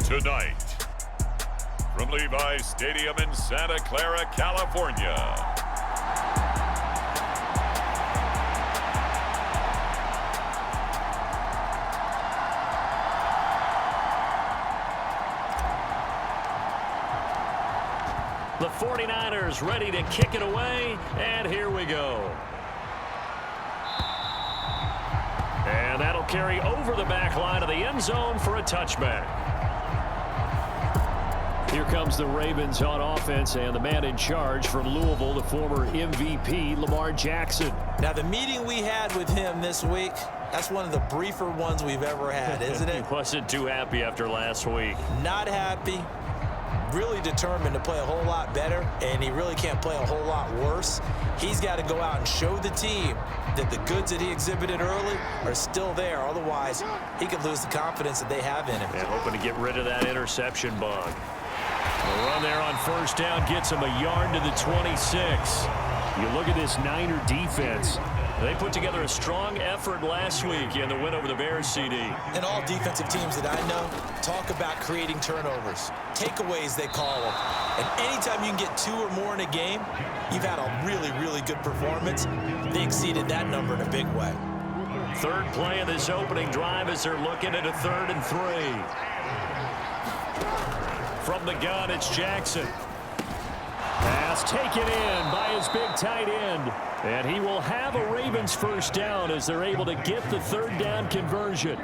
Tonight, from Levi's Stadium in Santa Clara, California, the 49ers ready to kick it away, and here we go. And that'll carry over the back line of the end zone for a touchback. Here comes the Ravens on offense, and the man in charge from Louisville, the former MVP, Lamar Jackson. Now, the meeting we had with him this week, that's one of the briefer ones we've ever had, isn't it? He wasn't too happy after last week. Not happy. Really determined to play a whole lot better, and he really can't play a whole lot worse. He's got to go out and show the team that the goods that he exhibited early are still there. Otherwise, he could lose the confidence that they have in him. And hoping to get rid of that interception bug. The run there on first down gets him a yard to the 26. You look at this Niner defense. They put together a strong effort last week in the win over the Bears, CD. And all defensive teams that I know talk about creating turnovers. Takeaways, they call them. And anytime you can get 2 or more in a game, you've had a really, really good performance. They exceeded that number in a big way. Third play of this opening drive as they're looking at a 3rd and 3. From the gun, it's Jackson. Pass taken in by his big tight end. And he will have a Ravens first down as they're able to get the 3rd down conversion.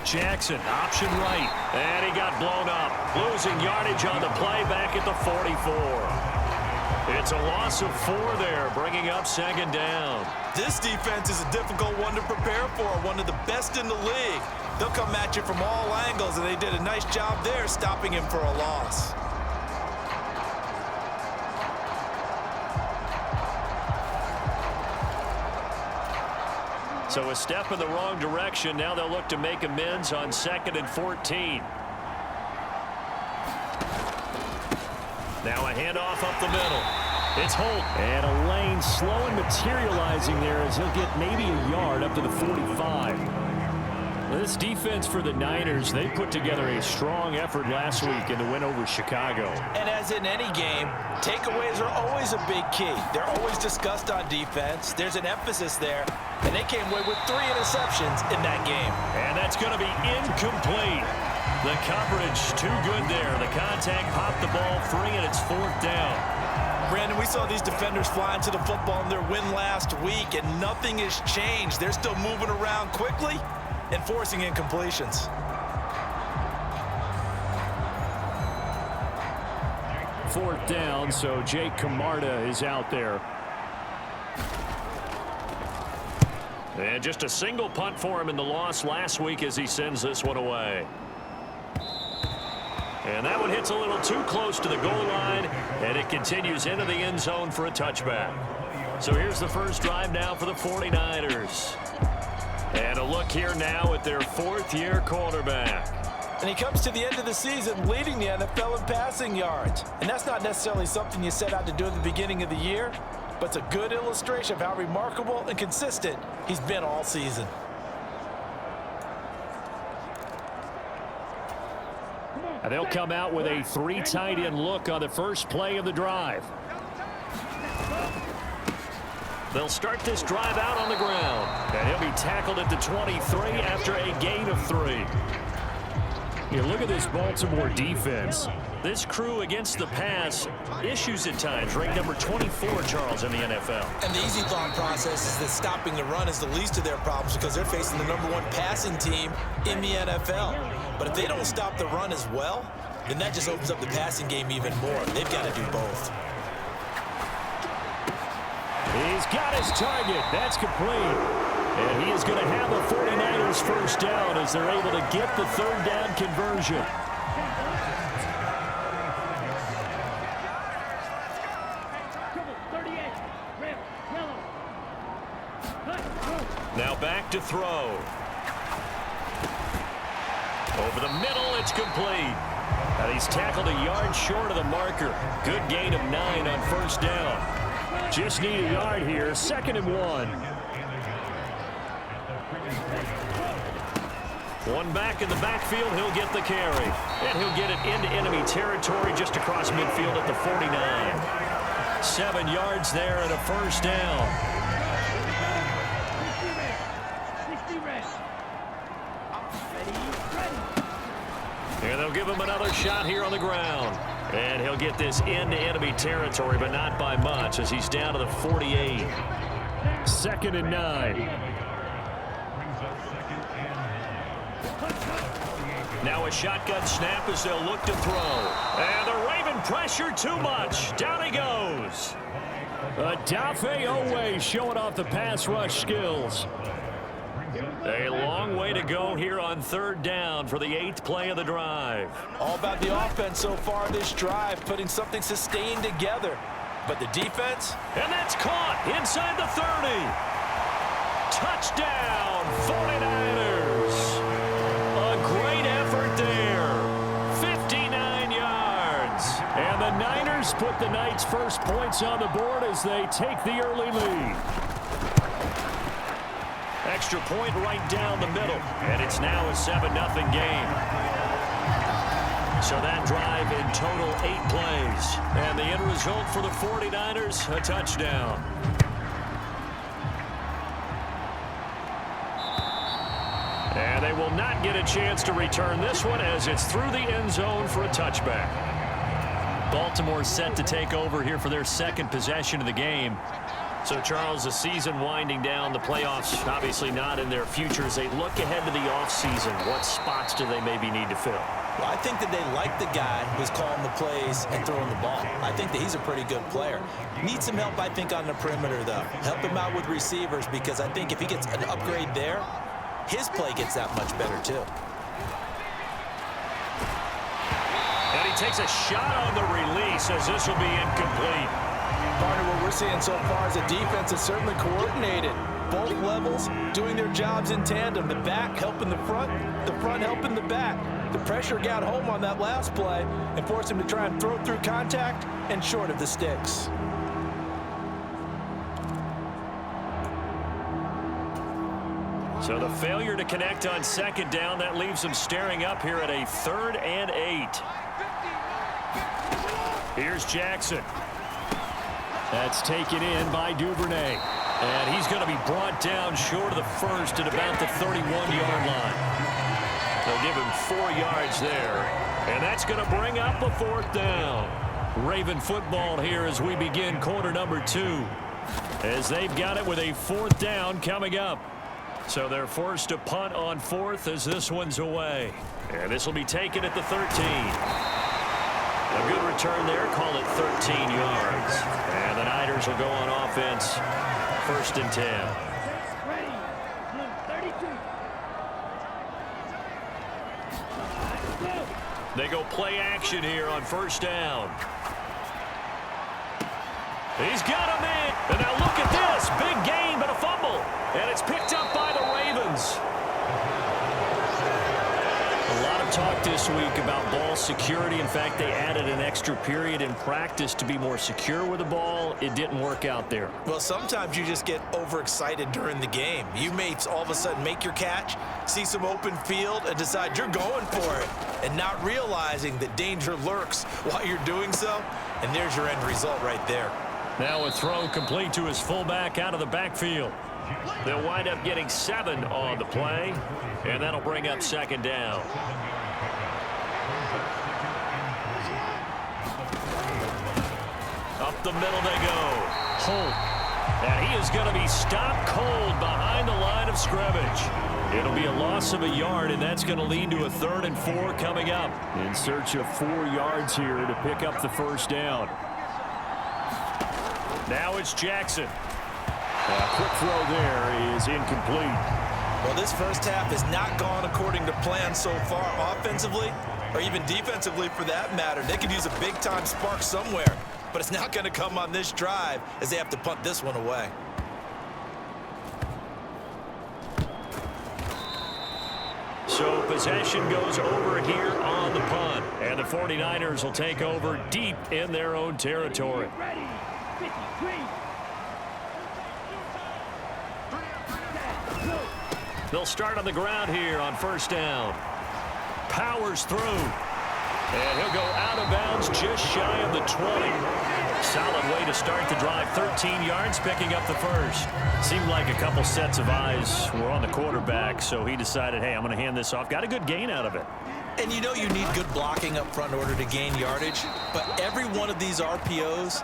Jackson, option right. And he got blown up. Losing yardage on the play back at the 44. It's a loss of 4 there, bringing up 2nd down. This defense is a difficult one to prepare for, one of the best in the league. They'll come at you from all angles, and they did a nice job there stopping him for a loss. So a step in the wrong direction. Now they'll look to make amends on 2nd and 14. Now a handoff up the middle. It's Holt. And a lane slow and materializing there as he'll get maybe a yard up to the 45. This defense for the Niners, they put together a strong effort last week in the win over Chicago. And as in any game, takeaways are always a big key. They're always discussed on defense. There's an emphasis there. And they came away with 3 interceptions in that game. And that's going to be incomplete. The coverage too good there. The contact popped the ball free, and it's 4th down. Brandon, we saw these defenders flying to the football in their win last week, and nothing has changed. They're still moving around quickly and forcing incompletions. Fourth down, so Jake Camarda is out there. And just a single punt for him in the loss last week as he sends this one away. And that one hits a little too close to the goal line, and it continues into the end zone for a touchback. So here's the first drive now for the 49ers. And a look here now at their 4th-year quarterback. And he comes to the end of the season leading the NFL in passing yards. And that's not necessarily something you set out to do at the beginning of the year, but it's a good illustration of how remarkable and consistent he's been all season. And they'll come out with a 3 tight end look on the first play of the drive. They'll start this drive out on the ground. And he'll be tackled at the 23 after a gain of 3. You look at this Baltimore defense. This crew against the pass, issues at times, ranked number 24, Charles, in the NFL. And the easy thought process is that stopping the run is the least of their problems because they're facing the number 1 passing team in the NFL. But if they don't stop the run as well, then that just opens up the passing game even more. They've got to do both. He's got his target. That's complete. And he is going to have a 49ers first down as they're able to get the 3rd down conversion. Now back to throw. Over the middle, it's complete. And he's tackled a yard short of the marker. Good gain of 9 on first down. Just need a yard here. 2nd and 1. One back in the backfield. He'll get the carry. And he'll get it into enemy territory just across midfield at the 49. 7 yards there and a first down. And they'll give him another shot here on the ground. And he'll get this into enemy territory, but not by much as he's down to the 48. 2nd and 9. Now a shotgun snap as they'll look to throw. And the Raven pressure too much. Down he goes. Odafe Oweh showing off the pass rush skills. A long way to go here on 3rd down for the 8th play of the drive. All about the offense so far this drive, putting something sustained together. But the defense? And that's caught inside the 30. Touchdown, 49ers. A great effort there. 59 yards. And the Niners put the Knights' first points on the board as they take the early lead. Extra point right down the middle, and it's now a 7-0 game. So that drive in total 8 plays, and the end result for the 49ers, a touchdown. And they will not get a chance to return this one as it's through the end zone for a touchback. Baltimore set to take over here for their 2nd possession of the game. So, Charles, the season winding down, the playoffs obviously not in their future. As they look ahead to the offseason, what spots do they maybe need to fill? Well, I think that they like the guy who's calling the plays and throwing the ball. I think that he's a pretty good player. Needs some help, I think, on the perimeter, though. Help him out with receivers because I think if he gets an upgrade there, his play gets that much better, too. And he takes a shot on the release as this will be incomplete. Partner, what we're seeing so far is the defense is certainly coordinated. Both levels doing their jobs in tandem. The back helping the front helping the back. The pressure got home on that last play and forced him to try and throw through contact and short of the sticks. So the failure to connect on 2nd down, that leaves them staring up here at a 3rd and 8. Here's Jackson. That's taken in by Duvernay. And he's going to be brought down short of the first at about the 31-yard line. They'll give him 4 yards there. And that's going to bring up a 4th down. Raven football here as we begin quarter number 2. As they've got it with a 4th down coming up. So they're forced to punt on 4th as this one's away. And this will be taken at the 13. A good return there. Call it 13 yards. And the Niners will go on offense. 1st and 10. They go play action here on 1st down. He's got him in. And now look at this. Big gain, but a fumble. And it's picked up by the Ravens. A lot of talk this week about ball security. In fact, they added an extra period in practice to be more secure with the ball. It didn't work out there. Well, sometimes you just get overexcited during the game. You may all of a sudden make your catch, see some open field, and decide you're going for it, and not realizing that danger lurks while you're doing so. And there's your end result right there. Now a throw complete to his fullback out of the backfield. They'll wind up getting 7 on the play, and that'll bring up 2nd down. Up the middle they go. Holt. And he is going to be stopped cold behind the line of scrimmage. It'll be a loss of a yard, and that's going to lead to a 3rd and 4 coming up. In search of 4 yards here to pick up the 1st down. Now it's Jackson. A quick throw there is incomplete. Well, this first half has not gone according to plan so far offensively, or even defensively for that matter. They could use a big-time spark somewhere, but it's not going to come on this drive as they have to punt this one away. So possession goes over here on the punt, and the 49ers will take over deep in their own territory. They'll start on the ground here on first down. Powers through. And he'll go out of bounds just shy of the 20. Solid way to start the drive. 13 yards, picking up the first. Seemed like a couple sets of eyes were on the quarterback, so he decided, hey, I'm going to hand this off. Got a good gain out of it. And you know you need good blocking up front in order to gain yardage, but every one of these RPOs,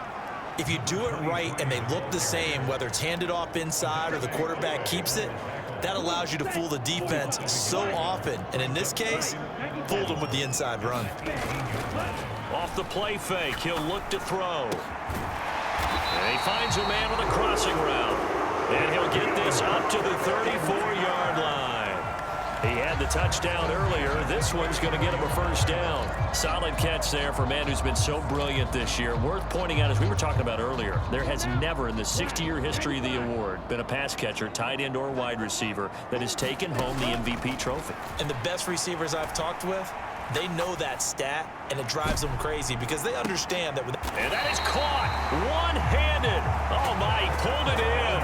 if you do it right and they look the same, whether it's handed off inside or the quarterback keeps it, that allows you to fool the defense so often. And in this case, fooled them with the inside run. Off the play fake, he'll look to throw. And he finds a man on the crossing route. And he'll get this up to the 34-yard line. He had the touchdown earlier. This one's going to get him a first down. Solid catch there for a man who's been so brilliant this year. Worth pointing out, as we were talking about earlier, there has never in the 60-year history of the award been a pass catcher, tight end or wide receiver that has taken home the MVP trophy. And the best receivers I've talked with, they know that stat, and it drives them crazy because they understand that. And that is caught one-handed. Oh, my, he pulled it in.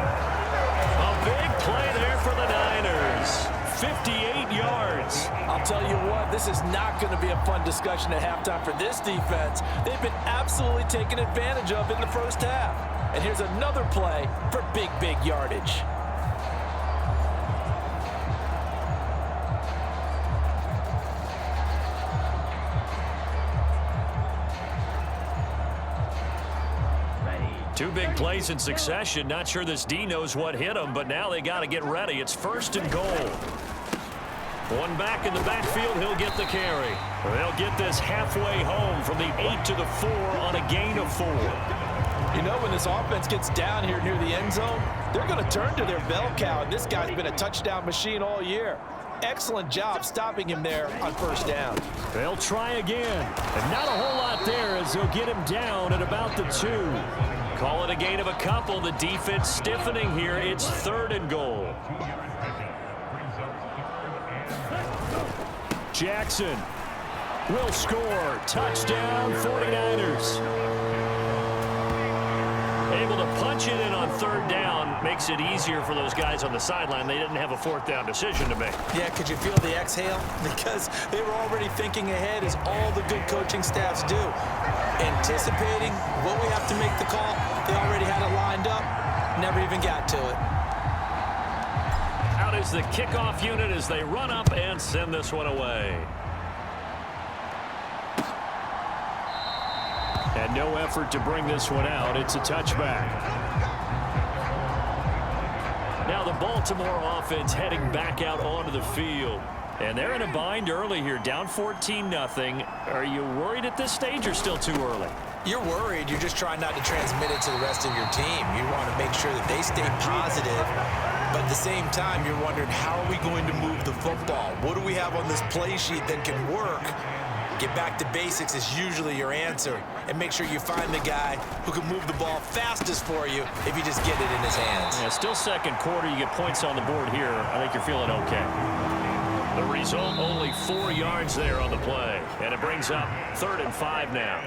A big play there for the Niners. 58 yards. I'll tell you what, this is not going to be a fun discussion at halftime for this defense. They've been absolutely taken advantage of in the first half. And here's another play for big, big yardage. Two big plays in succession. Not sure this D knows what hit him, but now they got to get ready. It's first and goal. One back in the backfield, he'll get the carry. They'll get this halfway home from the 8 to the 4 on a gain of 4. You know, when this offense gets down here near the end zone, they're going to turn to their bell cow, and this guy's been a touchdown machine all year. Excellent job stopping him there on first down. They'll try again. And not a whole lot there as they'll get him down at about the 2. Call it a gain of a couple. The defense stiffening here. It's third and goal. Jackson will score. Touchdown, 49ers. Able to punch it in on third down. Makes it easier for those guys on the sideline. They didn't have a fourth down decision to make. Yeah, could you feel the exhale? Because they were already thinking ahead, as all the good coaching staffs do. Anticipating what we have to make the call. They already had it lined up. Never even got to it. Out is the kickoff unit as they run up and send this one away. And no effort to bring this one out. It's a touchback. Now the Baltimore offense heading back out onto the field. And they're in a bind early here, down 14-0. Are you worried at this stage or still too early? You're worried. You're just trying not to transmit it to the rest of your team. You want to make sure that they stay positive. But at the same time, you're wondering, how are we going to move the football? What do we have on this play sheet that can work? Get back to basics is usually your answer. And make sure you find the guy who can move the ball fastest for you if you just get it in his hands. Yeah, still second quarter. You get points on the board here. I think you're feeling okay. The result, only 4 yards there on the play. And it brings up 3rd and 5 now.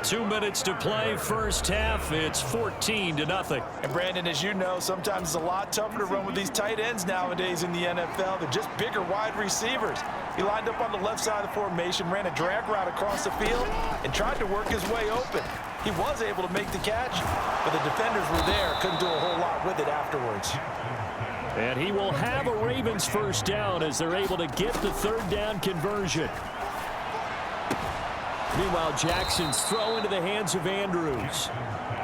2 minutes to play, first half. It's 14-0. And Brandon, as you know, sometimes it's a lot tougher to run with these tight ends nowadays in the NFL. They're just bigger wide receivers. He lined up on the left side of the formation, ran a drag route across the field, and tried to work his way open. He was able to make the catch, but the defenders were there, couldn't do a whole lot with it afterwards. And he will have a Ravens first down as they're able to get the third down conversion. Meanwhile, Jackson's throw into the hands of Andrews.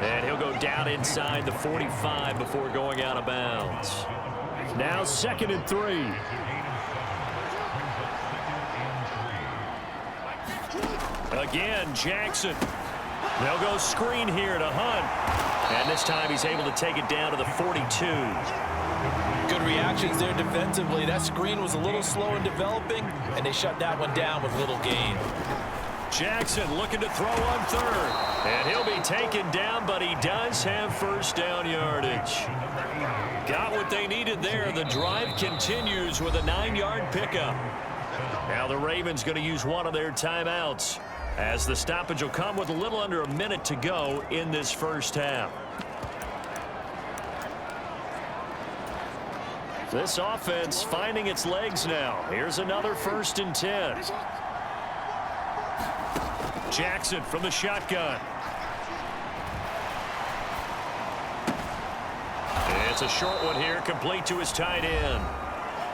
And he'll go down inside the 45 before going out of bounds. Now 2nd and 3. Again, Jackson. They'll go screen here to Hunt. And this time he's able to take it down to the 42. Good reactions there defensively. That screen was a little slow in developing, and they shut that one down with little gain. Jackson looking to throw on third. And he'll be taken down, but he does have first down yardage. Got what they needed there. The drive continues with a 9-yard pickup. Now the Ravens going to use one of their timeouts. as the stoppage will come with a little under a minute to go in this first half. This offense finding its legs now. Here's another 1st and 10. Jackson from the shotgun. It's a short one here, complete to his tight end.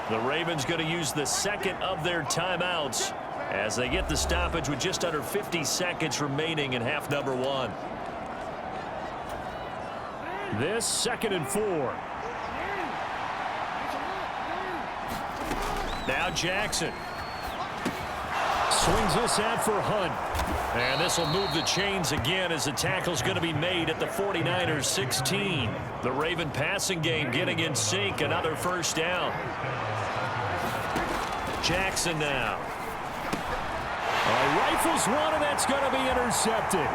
The Ravens going to use the second of their timeouts as they get the stoppage with just under 50 seconds remaining in half number 1. This 2nd and 4. Now Jackson. Swings this out for Hunt. And this will move the chains again as the tackle's going to be made at the 49ers 16. The Raven passing game getting in sync. Another 1st down. Jackson now. Rifles one, and that's going to be intercepted.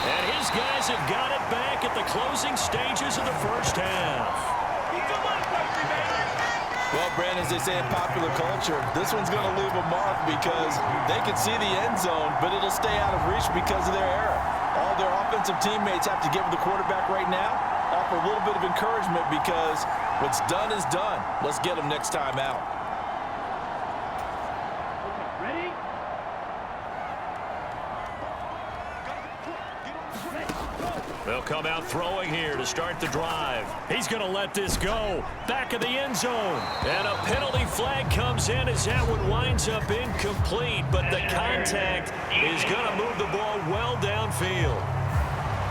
And his guys have got it back at the closing stages of the first half. Well, Brandon, as they say in popular culture, this one's going to leave a mark because they can see the end zone, but it'll stay out of reach because of their error. All their offensive teammates have to give the quarterback right now, offer a little bit of encouragement because what's done is done. Let's get them next time out. They'll come out throwing here to start the drive. He's going to let this go. Back of the end zone. And a penalty flag comes in as that one winds up incomplete. But the contact is going to move the ball well downfield.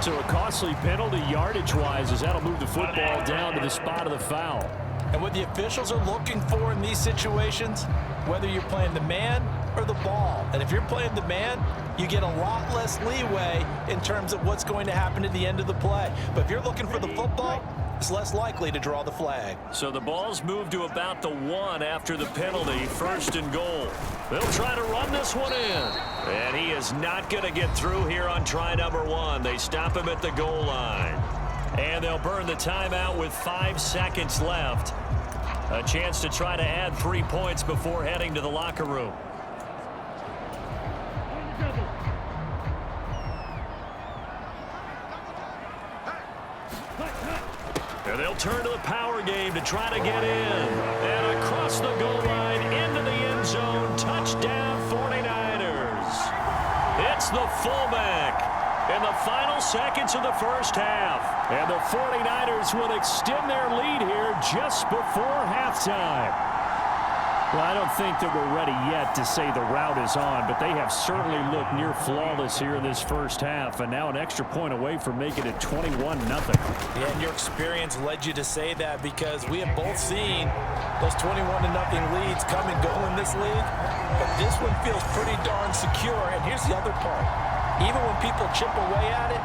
So a costly penalty yardage-wise as that'll move the football down to the spot of the foul. And what the officials are looking for in these situations, whether you're playing the man or the ball. And if you're playing the man, you get a lot less leeway in terms of what's going to happen at the end of the play. But if you're looking for the football, it's less likely to draw the flag. So the ball's moved to about the 1 after the penalty, 1st and goal. They'll try to run this one in. And he is not going to get through here on try number 1. They stop him at the goal line. And they'll burn the timeout with 5 seconds left. A chance to try to add 3 points before heading to the locker room. And they'll turn to the power game to try to get in. And across the goal line into the end zone. Touchdown 49ers. It's the fullback in the final seconds of the first half. And the 49ers will extend their lead here just before halftime. Well, I don't think that we're ready yet to say the route is on, but they have certainly looked near flawless here in this first half, and now an extra point away from making it 21-0. Yeah, and your experience led you to say that because we have both seen those 21-0 leads come and go in this league, but this one feels pretty darn secure. And here's the other part. Even when people chip away at it,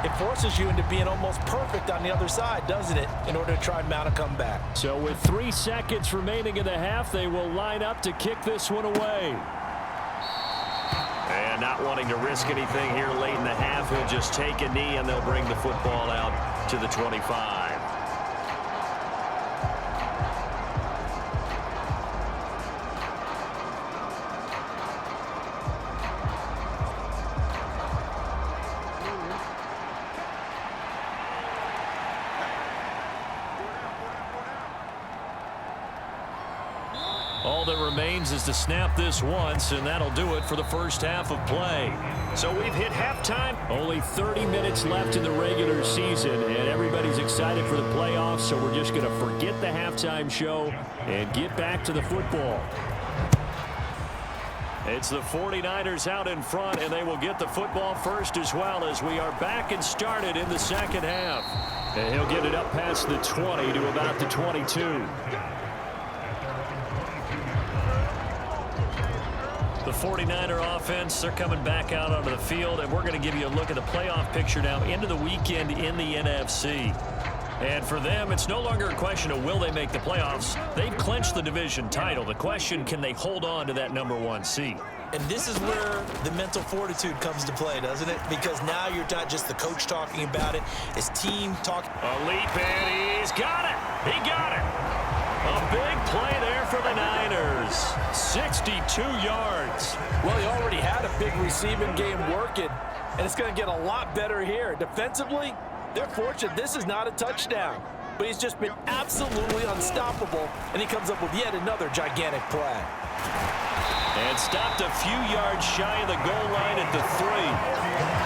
it forces you into being almost perfect on the other side, doesn't it, in order to try and mount a comeback. So with 3 seconds remaining in the half, they will line up to kick this one away. And not wanting to risk anything here late in the half, he'll just take a knee and they'll bring the football out to the 25. All that remains is to snap this once, and that'll do it for the first half of play. So we've hit halftime. Only 30 minutes left in the regular season, and everybody's excited for the playoffs, so we're just going to forget the halftime show and get back to the football. It's the 49ers out in front, and they will get the football first as well as we are back and started in the second half. And he'll get it up past the 20 to about the 22. The 49er offense, they're coming back out onto the field, and we're going to give you a look at the playoff picture now into the weekend in the NFC. And for them, it's no longer a question of will they make the playoffs. They've clinched the division title. The question, can they hold on to that #1 seed? And this is where the mental fortitude comes to play, doesn't it? Because now you're not just the coach talking about it. It's team talking. A leap, and he's got it. He got it. A big play there for the Niners. 62 yards. Well, he already had a big receiving game working, and it's going to get a lot better here. Defensively, they're fortunate this is not a touchdown, but he's just been absolutely unstoppable, and he comes up with yet another gigantic play. And stopped a few yards shy of the goal line at the 3.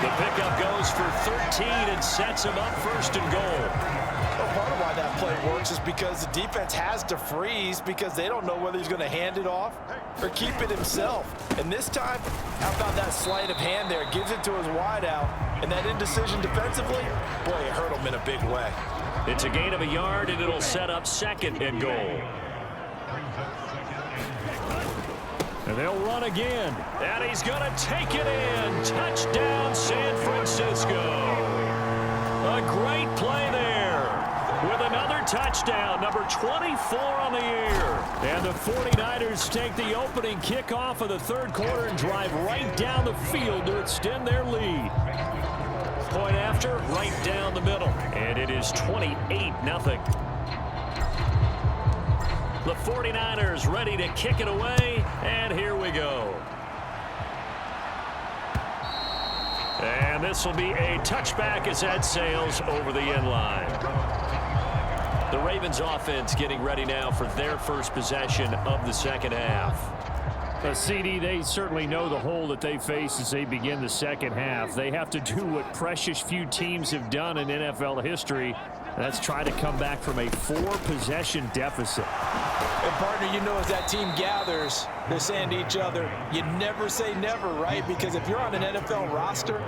The pickup goes for 13 and sets him up first and goal. Well, part of why that play works is because the defense has to freeze because they don't know whether he's going to hand it off or keep it himself. And this time, how about that sleight of hand there? Gives it to his wideout, and that indecision defensively, boy, it hurt him in a big way. It's a gain of a yard, and it'll set up second and goal. And they'll run again. And he's going to take it in. Touchdown, San Francisco. A great play there with another touchdown, number 24 on the year. And the 49ers take the opening kickoff of the third quarter and drive right down the field to extend their lead. Point after, right down the middle. And it is 28-0. The 49ers ready to kick it away, and here we go. And this will be a touchback as that sails over the end line. The Ravens offense getting ready now for their first possession of the second half. CD, they certainly know the hole that they face as they begin the second half. They have to do what precious few teams have done in NFL history. That's try to come back from a 4-possession deficit. And partner, you know, as that team gathers, they're saying to each other, you never say never, right? Because if you're on an NFL roster,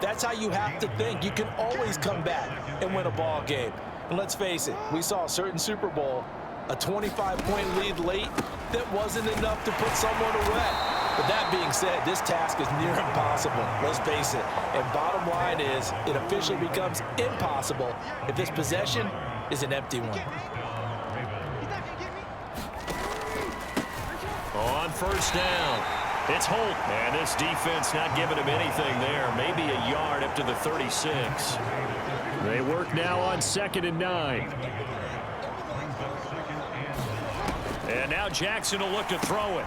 that's how you have to think. You can always come back and win a ball game. And let's face it, we saw a certain Super Bowl, a 25-point lead late that wasn't enough to put someone away. But that being said, this task is near impossible. Let's face it. And bottom line is, it officially becomes impossible if this possession is an empty one. On first down, it's Holt. And this defense not giving him anything there. Maybe a yard up to the 36. They work now on 2nd and 9. And now Jackson will look to throw it.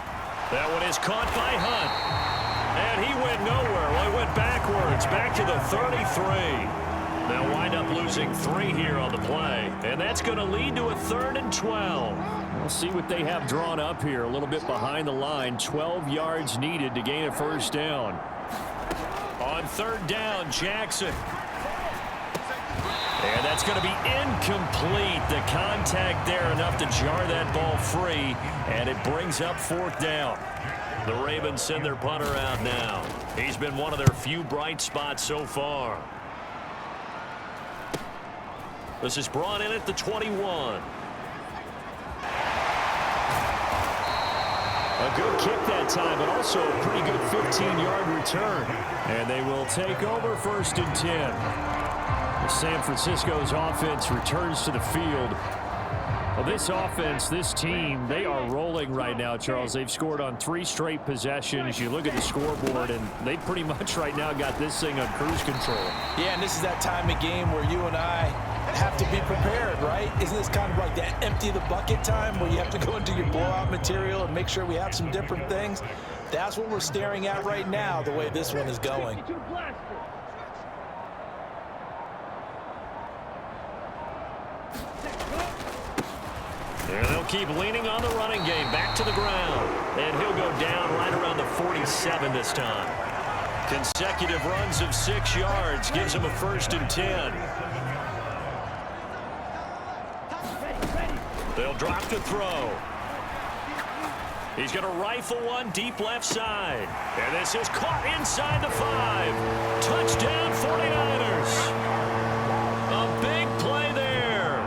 That one is caught by Hunt. And he went nowhere. Well, he went backwards, back to the 33. They'll wind up losing 3 here on the play. And that's going to lead to a 3rd and 12. We'll see what they have drawn up here. A little bit behind the line. 12 yards needed to gain a first down. On 3rd down, Jackson. And that's going to be incomplete. The contact there enough to jar that ball free, and it brings up 4th down. The Ravens send their punter out now. He's been one of their few bright spots so far. This is brought in at the 21. A good kick that time, but also a pretty good 15-yard return. And they will take over 1st and 10. San Francisco's offense returns to the field. Well, this offense, this team, they are rolling right now, Charles. They've scored on 3 straight possessions. You look at the scoreboard, and they pretty much right now got this thing on cruise control. Yeah, and this is that time of game where you and I have to be prepared, right? Isn't this kind of like that empty the bucket time where you have to go into your blowout material and make sure we have some different things? That's what we're staring at right now, the way this one is going. And they'll keep leaning on the running game. Back to the ground. And he'll go down right around the 47 this time. Consecutive runs of 6 yards gives him a 1st and 10. They'll drop to throw. He's going to rifle one deep left side. And this is caught inside the 5. Touchdown 49ers. A big play there.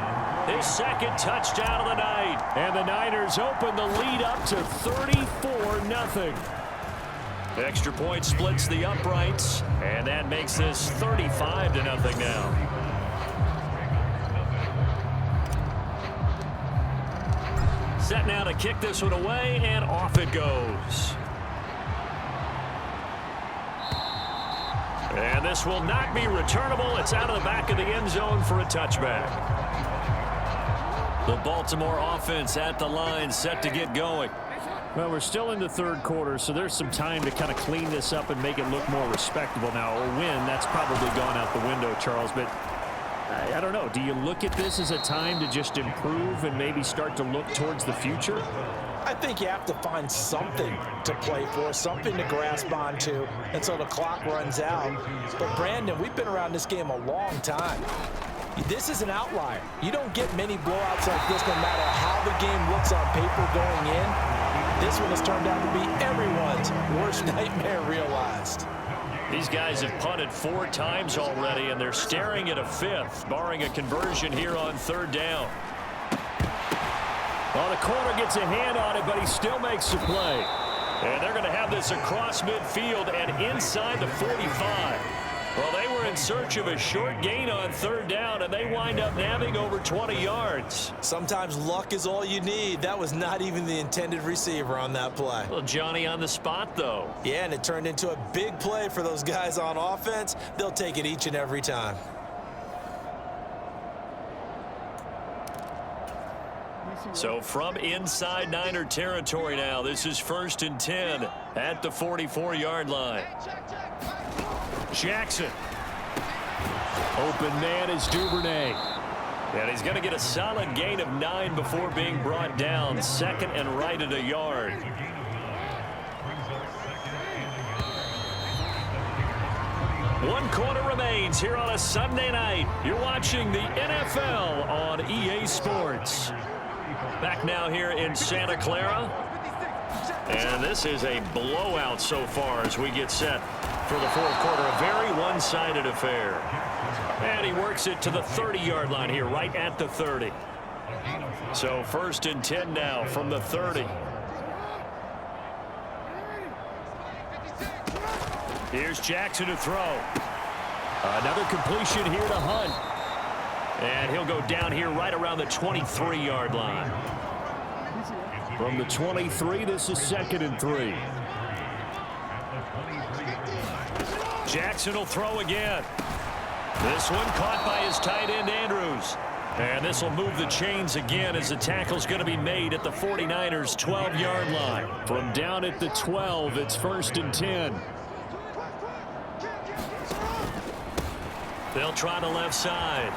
His 2nd touchdown of the night. And the Niners open the lead up to 34-0. Extra point splits the uprights. And that makes this 35-0 now. Set now to kick this one away, and off it goes. And this will not be returnable. It's out of the back of the end zone for a touchback. The Baltimore offense at the line, set to get going. Well, we're still in the third quarter, so there's some time to kind of clean this up and make it look more respectable. Now, a win, that's probably gone out the window, Charles, but I don't know. Do you look at this as a time to just improve and maybe start to look towards the future? I think you have to find something to play for, something to grasp onto until the clock runs out. But, Brandon, we've been around this game a long time. This is an outlier. You don't get many blowouts like this no matter how the game looks on paper going in. This one has turned out to be everyone's worst nightmare realized. These guys have punted 4 times already, and they're staring at a 5th, barring a conversion here on 3rd down. Well, the corner gets a hand on it, but he still makes the play. And they're going to have this across midfield and inside the 45. Well, they were in search of a short gain on 3rd down, and they wind up nabbing over 20 yards. Sometimes luck is all you need. That was not even the intended receiver on that play. Well, Johnny on the spot, though. Yeah, and it turned into a big play for those guys on offense. They'll take it each and every time. So from inside Niner territory now, this is 1st and 10 at the 44-yard line. Jackson. Open man is Duvernay. And he's going to get a solid gain of 9 before being brought down. 2nd and right at a yard. One quarter remains here on a Sunday night. You're watching the NFL on EA Sports. Back now here in Santa Clara. And this is a blowout so far as we get set for the 4th quarter. A very one-sided affair. And he works it to the 30-yard line here, right at the 30. So 1st and 10 now from the 30. Here's Jackson to throw. Another completion here to Hunt. And he'll go down here right around the 23-yard line. From the 23, this is 2nd and 3. Jackson will throw again. This one caught by his tight end, Andrews. And this will move the chains again as the tackle's going to be made at the 49ers' 12-yard line. From down at the 12, it's 1st and 10. They'll try the left side.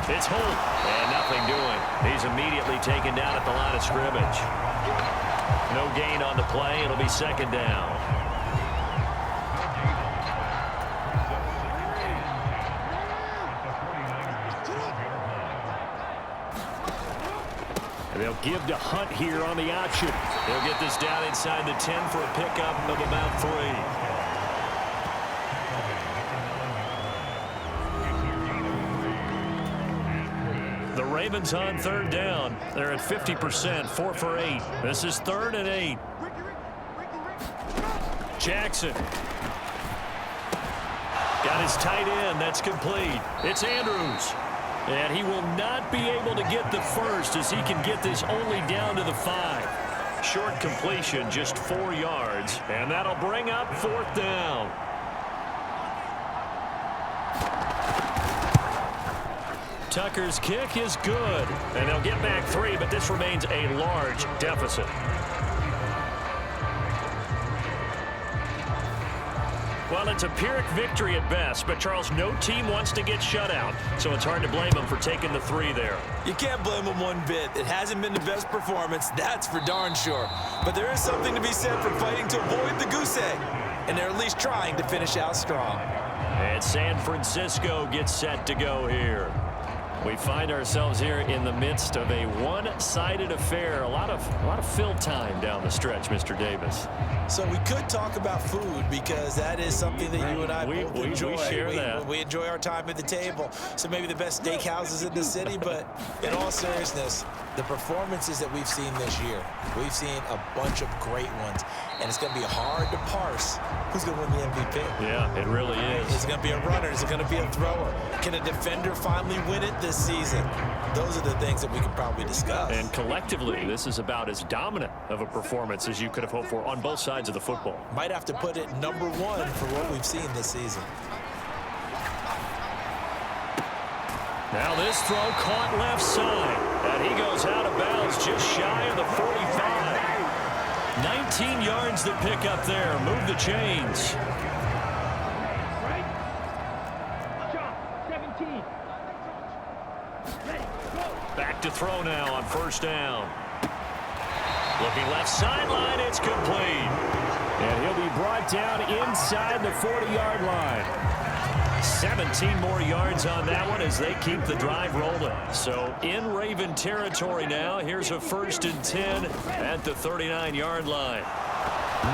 It's Holt, and nothing doing. He's immediately taken down at the line of scrimmage. No gain on the play. It'll be 2nd down. And they'll give to Hunt here on the option. He'll get this down inside the 10 for a pickup of about 3. The Ravens on 3rd down. They're at 50%, 4 for 8. This is 3rd and 8. Jackson. Got his tight end. That's complete. It's Andrews. And he will not be able to get the first as he can get this only down to the 5. Short completion, just 4 yards. And that'll bring up 4th down. Tucker's kick is good. And they'll get back 3, but this remains a large deficit. Well, it's a Pyrrhic victory at best, but Charles, no team wants to get shut out, so it's hard to blame them for taking the 3 there. You can't blame them one bit. It hasn't been the best performance, that's for darn sure. But there is something to be said for fighting to avoid the goose egg, and they're at least trying to finish out strong. And San Francisco gets set to go here. We find ourselves here in the midst of a one-sided affair. A lot of fill time down the stretch, Mr. Davis. So we could talk about food because that is something that you and I both enjoy. We share that. We enjoy our time at the table. So maybe the best steakhouses in the city, but in all seriousness, the performances that we've seen this year, we've seen a bunch of great ones, and it's going to be hard to parse who's going to win the MVP. Yeah, it really is. Is it going to be a runner? Is it going to be a thrower? Can a defender finally win it this season? Those are the things that we could probably discuss. And collectively, this is about as dominant of a performance as you could have hoped for on both sides of the football. Might have to put it #1 for what we've seen this season. Now this throw caught left side. And he goes out of bounds just shy of the 45. 19 yards to pick up there. Move the chains. Back to throw now on first down. Looking left sideline, it's complete. And he'll be brought down inside the 40-yard line. 17 more yards on that one as they keep the drive rolling. So in Raven territory now. Here's a 1st and 10 at the 39-yard line.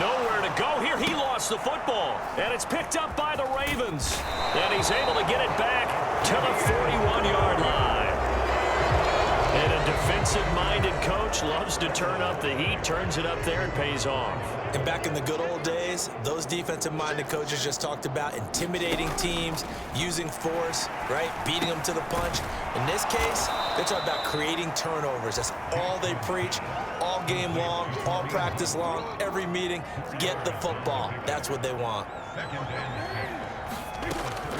Nowhere to go here. He lost the football. And it's picked up by the Ravens. And he's able to get it back to the 41-yard line. And a defensive-minded coach loves to turn up the heat, turns it up there, and pays off. And back in the good old days, those defensive-minded coaches just talked about intimidating teams, using force, right, beating them to the punch. In this case, they're talking about creating turnovers. That's all they preach, all game long, all practice long, every meeting. Get the football. That's what they want.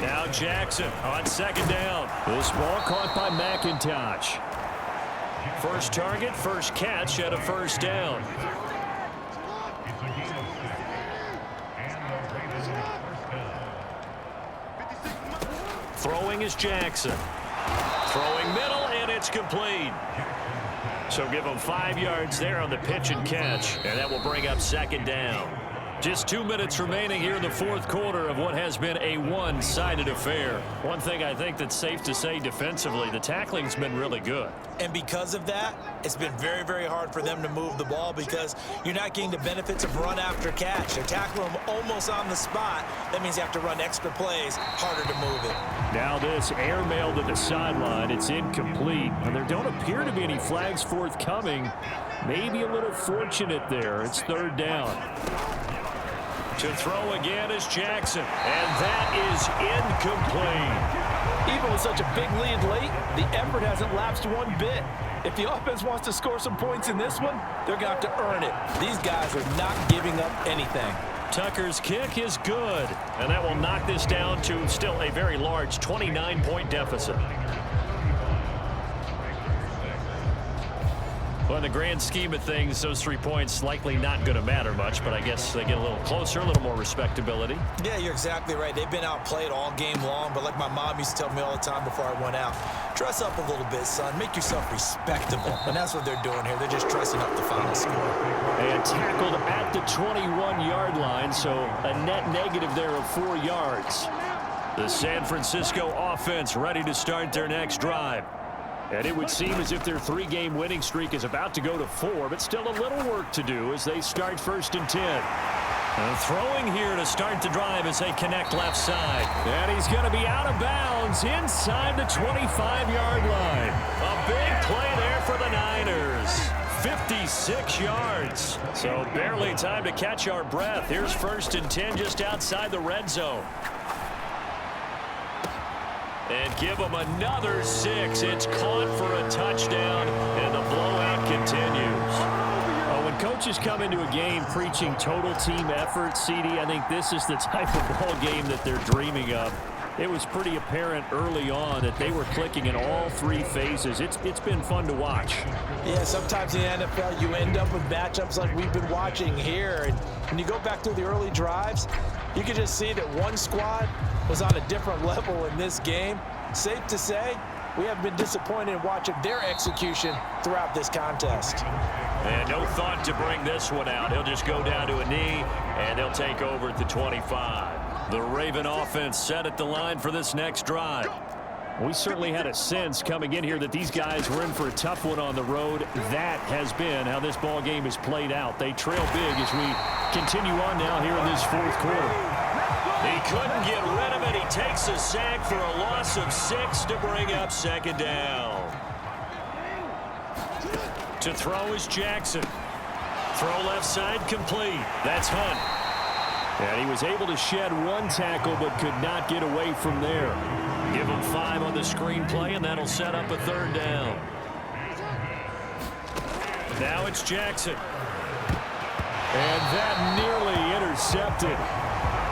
Now Jackson on 2nd down. This ball caught by McIntosh. First target, first catch at a 1st down. Throwing is Jackson. Throwing middle, and it's complete. So give him 5 yards there on the pitch and catch, and that will bring up 2nd down. Just 2 minutes remaining here in the 4th quarter of what has been a one-sided affair. One thing I think that's safe to say defensively, the tackling's been really good. And because of that, it's been very, very hard for them to move the ball because you're not getting the benefits of run after catch. They're tackling them almost on the spot. That means you have to run extra plays, harder to move it. Now this airmail to the sideline. It's incomplete. And there don't appear to be any flags forthcoming. Maybe a little fortunate there. It's 3rd down. To throw again is Jackson, and that is incomplete. Even with such a big lead late, the effort hasn't lapsed one bit. If the offense wants to score some points in this one, they're going to have to earn it. These guys are not giving up anything. Tucker's kick is good, and that will knock this down to still a very large 29-point deficit. Well, in the grand scheme of things, those 3 points likely not going to matter much, but I guess they get a little closer, a little more respectability. Yeah, you're exactly right. They've been outplayed all game long, but like my mom used to tell me all the time before I went out, dress up a little bit, son. Make yourself respectable. And that's what they're doing here. They're just dressing up the final score. And tackled at the 21-yard line, so a net negative there of 4 yards. The San Francisco offense ready to start their next drive. And it would seem as if their 3-game winning streak is about to go to 4, but still a little work to do as they start 1st and 10. And throwing here to start the drive as they connect left side. And he's going to be out of bounds inside the 25-yard line. A big play there for the Niners. 56 yards. So barely time to catch our breath. Here's 1st and 10 just outside the red zone. And give them another 6. It's caught for a touchdown, and the blowout continues. When coaches come into a game preaching total team effort, CD, I think this is the type of ball game that they're dreaming of. It was pretty apparent early on that they were clicking in all 3 phases. It's been fun to watch. Yeah, sometimes in the NFL you end up with matchups like we've been watching here. And when you go back to the early drives, you can just see that one squad was on a different level in this game. Safe to say, we have been disappointed in watching their execution throughout this contest. And no thought to bring this one out. He'll just go down to a knee, and they'll take over at the 25. The Raven offense set at the line for this next drive. We certainly had a sense coming in here that these guys were in for a tough one on the road. That has been how this ball game has played out. They trail big as we continue on now here in this 4th quarter. He couldn't get rid of it. He takes a sack for a loss of 6 to bring up 2nd down. To throw is Jackson. Throw left side complete. That's Hunt. And he was able to shed 1 tackle but could not get away from there. Give him 5 on the screenplay, and that'll set up a 3rd down. Now it's Jackson. And that nearly intercepted.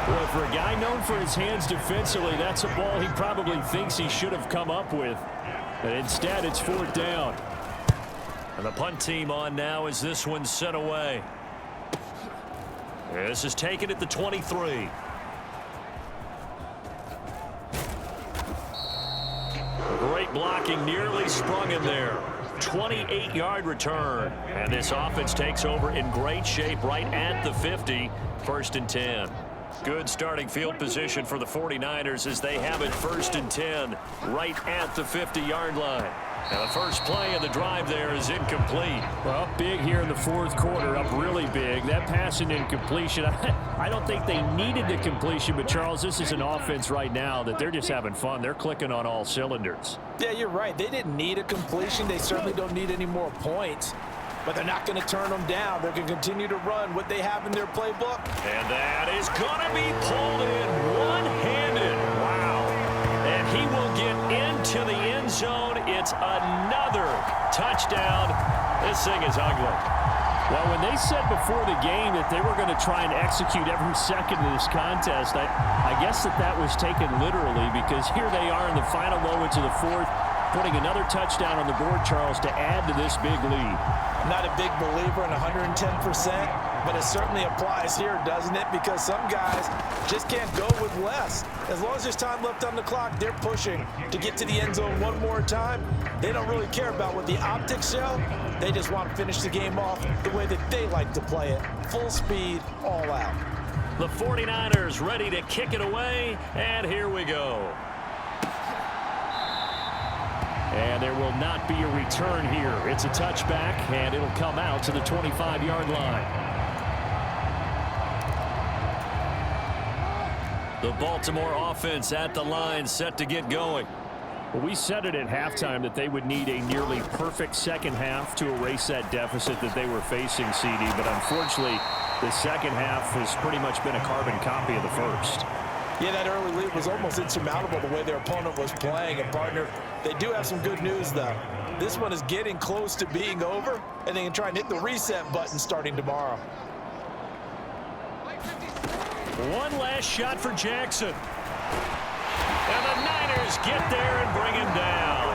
Well, for a guy known for his hands defensively, that's a ball he probably thinks he should have come up with. But instead, it's 4th down. And the punt team on now as this one's sent away. This is taken at the 23. Great blocking, nearly sprung him there. 28-yard return. And this offense takes over in great shape right at the 50. 1st and 10. Good starting field position for the 49ers as they have it 1st and 10 right at the 50-yard line. Now the first play of the drive there is incomplete. Well, up big here in the 4th quarter, up really big. That pass and incompletion, I don't think they needed the completion, but Charles, this is an offense right now that they're just having fun. They're clicking on all cylinders. Yeah, you're right. They didn't need a completion. They certainly don't need any more points. But they're not going to turn them down. They're going to continue to run what they have in their playbook. And that is going to be pulled in one-handed. Wow. And he will get into the end zone. It's another touchdown. This thing is ugly. Well, when they said before the game that they were going to try and execute every second of this contest, I guess that was taken literally, because here they are in the final moments of the 4th, putting another touchdown on the board, Charles, to add to this big lead. I'm not a big believer in 110%, but it certainly applies here, doesn't it? Because some guys just can't go with less. As long as there's time left on the clock, they're pushing to get to the end zone one more time. They don't really care about what the optics show. They just want to finish the game off the way that they like to play it. Full speed, all out. The 49ers ready to kick it away, and here we go. And there will not be a return here. It's a touchback, and it'll come out to the 25-yard line. The Baltimore offense at the line, set to get going. Well, we said it at halftime that they would need a nearly perfect second half to erase that deficit that they were facing, CD. But unfortunately, the second half has pretty much been a carbon copy of the first. Yeah, that early lead was almost insurmountable the way their opponent was playing. And, partner, they do have some good news, though. This one is getting close to being over, and they can try and hit the reset button starting tomorrow. One last shot for Jackson. And the Niners get there and bring him down.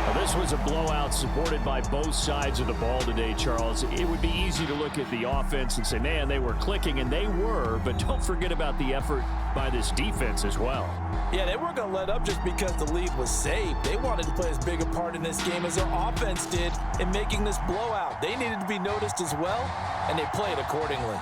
Well, this was a blowout supported by both sides of the ball today, Charles. It would be easy to look at the offense and say, man, they were clicking, and they were, but don't forget about the effort by this defense as well. Yeah, they weren't going to let up just because the lead was saved. They wanted to play as big a part in this game as their offense did in making this blowout. They needed to be noticed as well, and they played accordingly.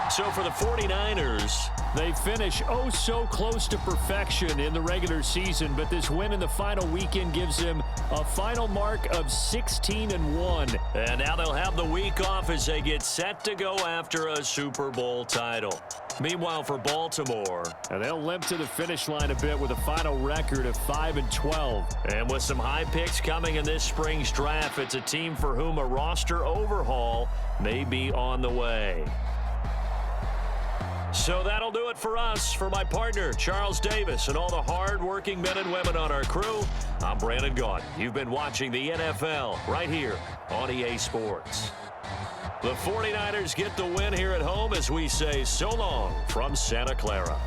So for the 49ers, they finish oh so close to perfection in the regular season, but this win in the final weekend gives them a final mark of 16-1. And now they'll have the week off as they get set to go after a Super Bowl title. Meanwhile, for Baltimore, they'll limp to the finish line a bit with a final record of 5-12. And with some high picks coming in this spring's draft, it's a team for whom a roster overhaul may be on the way. So that'll do it for us. For my partner, Charles Davis, and all the hard-working men and women on our crew, I'm Brandon Gaudin. You've been watching the NFL right here on EA Sports. The 49ers get the win here at home as we say so long from Santa Clara.